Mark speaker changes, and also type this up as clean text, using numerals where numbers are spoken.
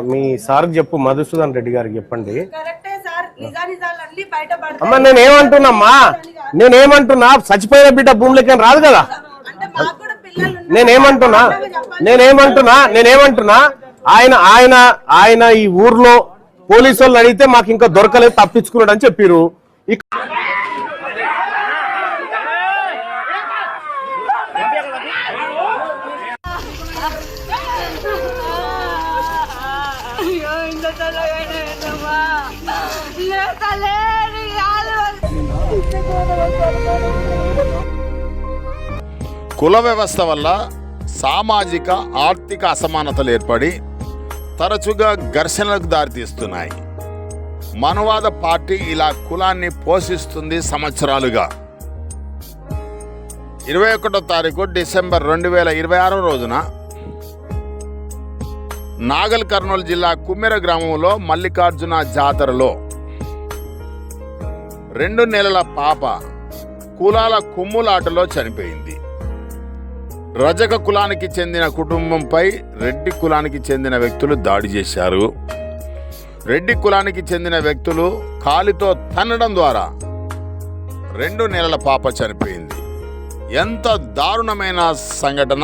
Speaker 1: మీ సార్కి చెప్పు, మధుసూదన్ రెడ్డి గారికి చెప్పండి.
Speaker 2: కరెక్టే సార్, నిజానిజాలన్నీ బయటపడతాయి.
Speaker 1: అమ్మా నేనేమంటున్నామ్మా, నేనేమంటున్నా, చచ్చిపోయిన బిడ్డ భూమిలోకి రాదు కదా.
Speaker 2: అంటే మాకు కూడా పిల్లలు
Speaker 1: నేనేమంటున్నా ఆయన ఆయన ఆయన ఈ ఊర్లో పోలీసు వాళ్ళు అడిగితే మాకు ఇంకా దొరకలేదు, తప్పించుకున్నాడు అని చెప్పారు.
Speaker 3: కుల వ్యవస్థ వల్ల సామాజిక ఆర్థిక అసమానతలు ఏర్పడి తరచుగా ఘర్షణలకు దారితీస్తున్నాయి. మనువాద పార్టీ ఇలా కులాన్ని పోషిస్తుంది సంవత్సరాలుగా. 21వ తారీఖు డిసెంబర్ 2026 రోజున నాగల్ కర్నూలు జిల్లా కుమ్మెర గ్రామంలో మల్లికార్జున జాతరలో 2 నెలల పాప కులాల కుమ్ములాటలో చనిపోయింది. రజక కులానికి చెందిన కుటుంబంపై రెడ్డి కులానికి చెందిన వ్యక్తులు దాడి చేశారు. రెడ్డి కులానికి చెందిన వ్యక్తులు కాలితో తన్నడం ద్వారా 2 నెలల పాప చనిపోయింది. ఎంత దారుణమైన సంఘటన!